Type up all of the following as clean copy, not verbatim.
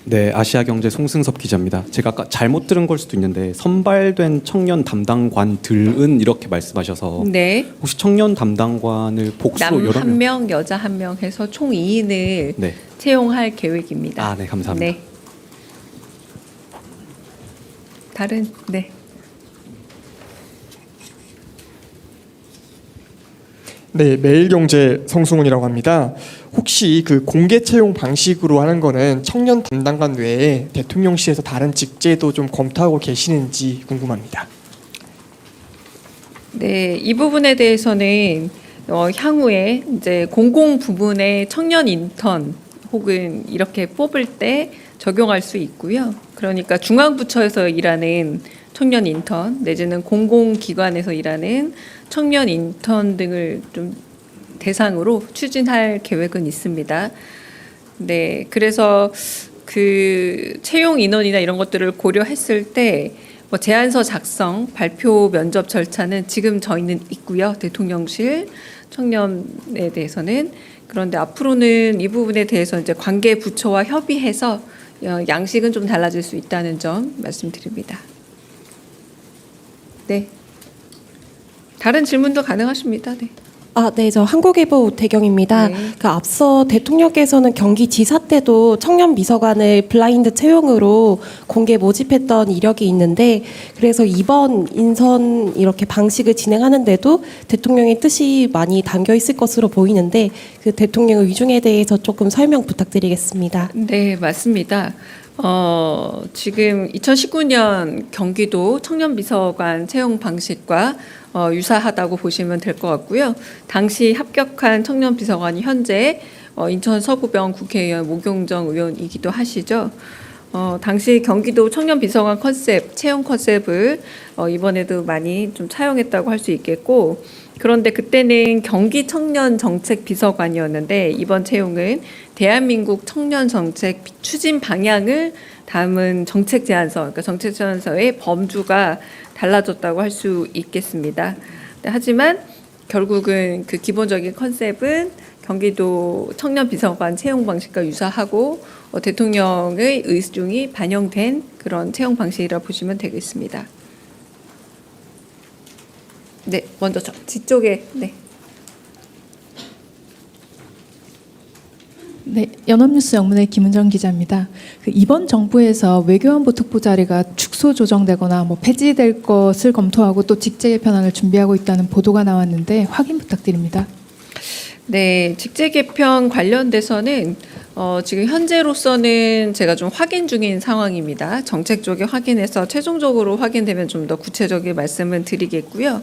네, 아시아경제 송승섭 기자입니다. 제가 아까 잘못 들은 걸 수도 있는데 선발된 청년 담당관들은 이렇게 말씀하셔서 네. 혹시 청년 담당관을 복수로 남 여러 한 명, 여자 한 명 해서 총 2인을 네. 채용할 계획입니다. 아, 네, 감사합니다. 네. 다른 네. 네, 매일경제 성승훈이라고 합니다. 혹시 그 공개 채용 방식으로 하는 거는 청년 담당관 외에 대통령실에서 다른 직제도 좀 검토하고 계시는지 궁금합니다. 네, 이 부분에 대해서는 향후에 이제 공공 부문의 청년 인턴 혹은 이렇게 뽑을 때 적용할 수 있고요. 그러니까 중앙부처에서 일하는 청년 인턴 내지는 공공기관에서 일하는 청년 인턴 등을 좀 대상으로 추진할 계획은 있습니다. 네, 그래서 그 채용 인원이나 이런 것들을 고려했을 때 뭐 제안서 작성, 발표 면접 절차는 지금 저희는 있고요. 대통령실 청년에 대해서는. 그런데 앞으로는 이 부분에 대해서 이제 관계 부처와 협의해서 양식은 좀 달라질 수 있다는 점 말씀드립니다. 네. 다른 질문도 가능하십니다. 네. 네, 저 한국일보 대경입니다. 네. 그 앞서 대통령께서는 경기지사 때도 청년 비서관을 블라인드 채용으로 공개 모집했던 이력이 있는데, 그래서 이번 인선 이렇게 방식을 진행하는데도 대통령의 뜻이 많이 담겨 있을 것으로 보이는데, 그 대통령의 위중에 대해서 조금 설명 부탁드리겠습니다. 네, 맞습니다. 지금 2019년 경기도 청년비서관 채용 방식과 유사하다고 보시면 될 것 같고요. 당시 합격한 청년비서관이 현재 인천 서구병 국회의원 모경정 의원이기도 하시죠. 당시 경기도 청년비서관 컨셉, 채용 컨셉을 이번에도 많이 좀 차용했다고 할 수 있겠고, 그런데 그때는 경기 청년 정책 비서관이었는데 이번 채용은 대한민국 청년 정책 추진 방향을 담은 정책 제안서, 그러니까 정책 제안서의 범주가 달라졌다고 할 수 있겠습니다. 하지만 결국은 그 기본적인 컨셉은 경기도 청년 비서관 채용 방식과 유사하고 대통령의 의중이 반영된 그런 채용 방식이라 보시면 되겠습니다. 네, 먼저 뒤쪽에 네. 네, 연합뉴스 영문의 김은정 기자입니다. 이번 정부에서 외교안보 특보 자리가 축소 조정되거나 폐지될 것을 검토하고 또 직제 개편안을 준비하고 있다는 보도가 나왔는데 확인 부탁드립니다. 네, 직제 개편 관련돼서는 지금 현재로서는 제가 좀 확인 중인 상황입니다. 정책 쪽에 확인해서 최종적으로 확인되면 좀 더 구체적인 말씀을 드리겠고요.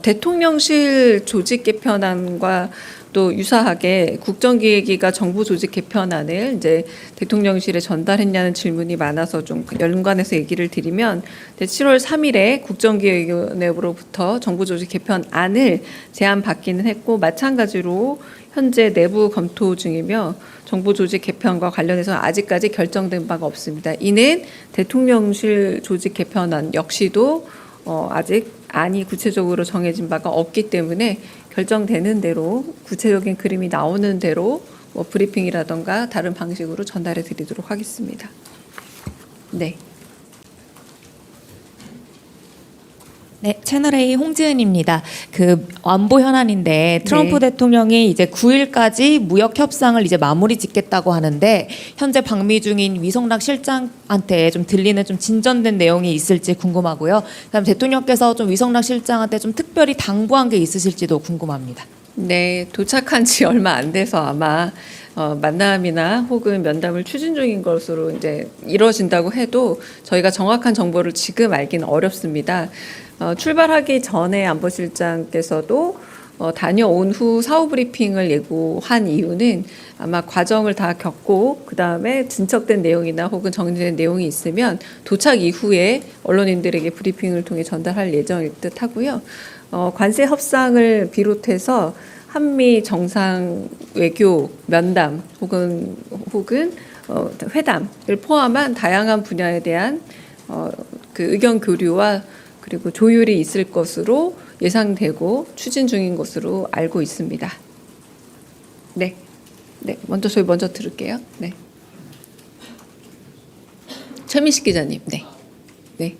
대통령실 조직 개편안과 또 유사하게 국정기획위가 정부 조직 개편안을 이제 대통령실에 전달했냐는 질문이 많아서 좀 연관해서 얘기를 드리면 7월 3일에 국정기획위원회로부터 정부 조직 개편안을 제안받기는 했고, 마찬가지로 현재 내부 검토 중이며 정부 조직 개편과 관련해서 아직까지 결정된 바가 없습니다. 이는 대통령실 조직 개편안 역시도 아직 안이 구체적으로 정해진 바가 없기 때문에 결정되는 대로 구체적인 그림이 나오는 대로 브리핑이라던가 다른 방식으로 전달해 드리도록 하겠습니다. 네. 네, 채널A 홍지은입니다. 그 안보 현안인데 트럼프 네. 대통령이 이제 9일까지 무역 협상을 이제 마무리 짓겠다고 하는데 현재 방미 중인 위성락 실장한테 좀 들리는 좀 진전된 내용이 있을지 궁금하고요. 그다음 대통령께서 좀 위성락 실장한테 좀 특별히 당부한 게 있으실지도 궁금합니다. 네, 도착한 지 얼마 안 돼서 아마 만남이나 혹은 면담을 추진 중인 것으로 이제 이루어진다고 해도 저희가 정확한 정보를 지금 알기는 어렵습니다. 출발하기 전에 안보실장께서도 다녀온 후 사후 브리핑을 예고한 이유는 아마 과정을 다 겪고 그 다음에 진척된 내용이나 혹은 정리된 내용이 있으면 도착 이후에 언론인들에게 브리핑을 통해 전달할 예정일 듯 하고요. 관세 협상을 비롯해서 한미 정상 외교 면담 혹은 회담을 포함한 다양한 분야에 대한 그 의견 교류와 그리고 조율이 있을 것으로 예상되고 추진 중인 것으로 알고 있습니다. 네, 네, 저희 먼저 들을게요. 네. 최민식 기자님. 네. 네.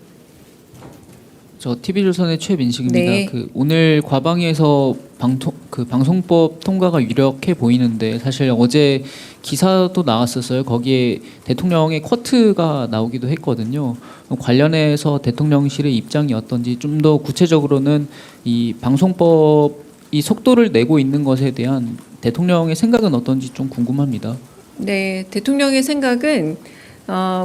저 TV조선의 최민식입니다. 네. 오늘 과방위에서 방송법 통과가 유력해 보이는데 사실 어제 기사도 나왔었어요. 거기에 대통령의 쿼트가 나오기도 했거든요. 관련해서 대통령실의 입장이 어떤지 좀 더 구체적으로는 이 방송법이 속도를 내고 있는 것에 대한 대통령의 생각은 어떤지 좀 궁금합니다. 네, 대통령의 생각은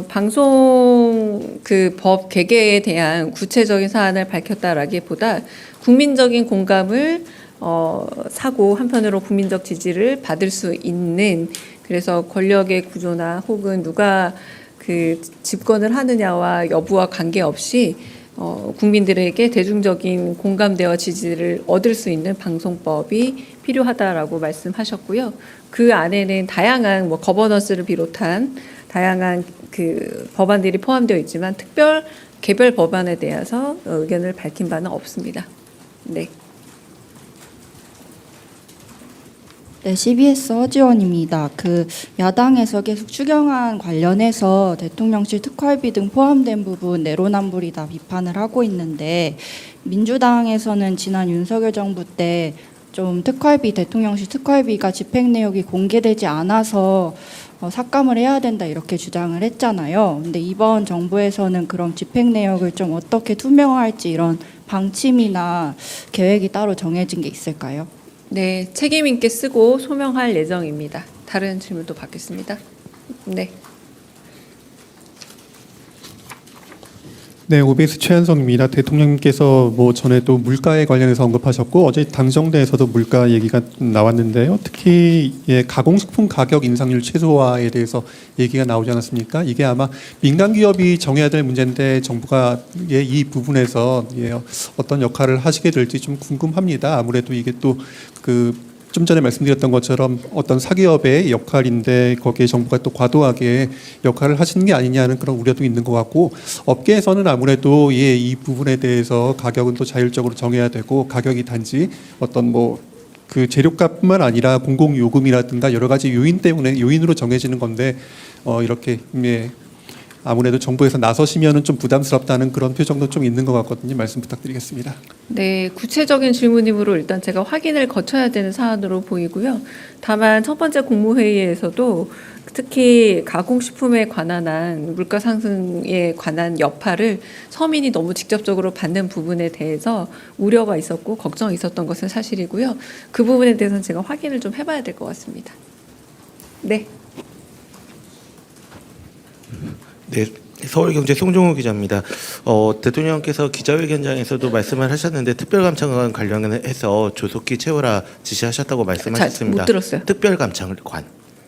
방송 그 법 개개에 대한 구체적인 사안을 밝혔다라기보다 국민적인 공감을 사고 한편으로 국민적 지지를 받을 수 있는, 그래서 권력의 구조나 혹은 누가 그 집권을 하느냐와 여부와 관계없이 국민들에게 대중적인 공감대와 지지를 얻을 수 있는 방송법이 필요하다라고 말씀하셨고요. 그 안에는 다양한 거버넌스를 비롯한 다양한 그 법안들이 포함되어 있지만 특별 개별 법안에 대해서 의견을 밝힌 바는 없습니다. 네. 네, CBS 허지원입니다. 그 야당에서 계속 추경안 관련해서 대통령실 특활비 등 포함된 부분 내로남불이다 비판을 하고 있는데, 민주당에서는 지난 윤석열 정부 때 좀 대통령실 특활비가 집행 내역이 공개되지 않아서 삭감을 해야 된다 이렇게 주장을 했잖아요. 근데 이번 정부에서는 그럼 집행 내역을 좀 어떻게 투명화할지 이런 방침이나 계획이 따로 정해진 게 있을까요? 네, 책임 있게 쓰고 소명할 예정입니다. 다른 질문도 받겠습니다. 네. 네, OBS 최한성입니다. 대통령님께서 전에도 물가에 관련해서 언급하셨고 어제 당정대에서도 물가 얘기가 나왔는데요. 특히 가공식품 가격 인상률 최소화에 대해서 얘기가 나오지 않았습니까? 이게 아마 민간 기업이 정해야 될 문제인데 정부가 이 부분에서 어떤 역할을 하시게 될지 좀 궁금합니다. 아무래도 이게 또 좀 전에 말씀드렸던 것처럼 어떤 사기업의 역할인데 거기에 정부가 또 과도하게 역할을 하시는 게 아니냐는 그런 우려도 있는 것 같고, 업계에서는 아무래도 이 부분에 대해서 가격은 또 자율적으로 정해야 되고, 가격이 단지 어떤 그 재료값뿐만 아니라 공공요금이라든가 여러 가지 요인으로 정해지는 건데 이렇게 아무래도 정부에서 나서시면은 좀 부담스럽다는 그런 표정도 좀 있는 것 같거든요. 말씀 부탁드리겠습니다. 네, 구체적인 질문이므로 일단 제가 확인을 거쳐야 되는 사안으로 보이고요. 다만 첫 번째 국무회의에서도 특히 가공식품에 관한 물가 상승에 관한 여파를 서민이 너무 직접적으로 받는 부분에 대해서 우려가 있었고 걱정이 있었던 것은 사실이고요. 그 부분에 대해서는 제가 확인을 좀 해봐야 될 것 같습니다. 네. 네, 서울경제 송종우 기자입니다. 대통령께서 기자회견장에서도 말씀을 하셨는데 특별감찰관 관련해서 조속히 채우라 지시하셨다고 말씀하셨습니다. 못 들었어요. 특별감찰관.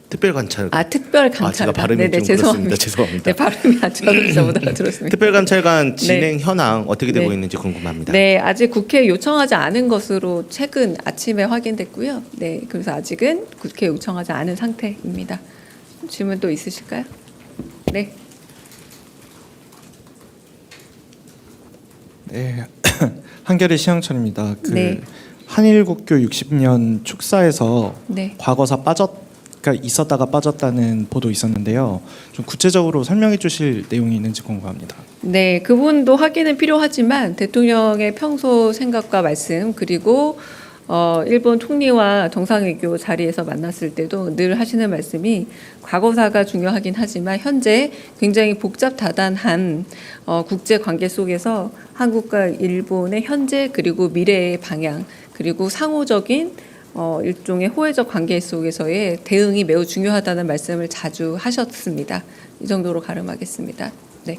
특별감찰관. 제가 발음이 네네, 좀 그렇습니다. 죄송합니다. 네, 발음이 아주 잘못 알아들었습니다. 특별감찰관 진행 네. 현황 어떻게 되고 네. 있는지 궁금합니다. 네, 아직 국회에 요청하지 않은 것으로 최근 아침에 확인됐고요. 네, 그래서 아직은 국회에 요청하지 않은 상태입니다. 질문 또 있으실까요? 네. 네, 한겨레 시영철입니다. 네. 한일국교 60년 축사에서 네. 과거사 있었다가 빠졌다는 보도 있었는데요. 좀 구체적으로 설명해 주실 내용이 있는지 궁금합니다. 네, 그 부분도 확인은 필요하지만 대통령의 평소 생각과 말씀, 그리고 일본 총리와 정상외교 자리에서 만났을 때도 늘 하시는 말씀이 과거사가 중요하긴 하지만 현재 굉장히 복잡다단한 국제 관계 속에서 한국과 일본의 현재 그리고 미래의 방향, 그리고 상호적인 일종의 호혜적 관계 속에서의 대응이 매우 중요하다는 말씀을 자주 하셨습니다. 이 정도로 가름하겠습니다. 네.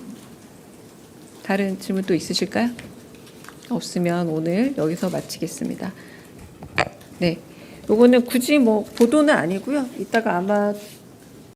다른 질문 또 있으실까요? 없으면 오늘 여기서 마치겠습니다. 네, 요거는 굳이 보도는 아니고요. 이따가 아마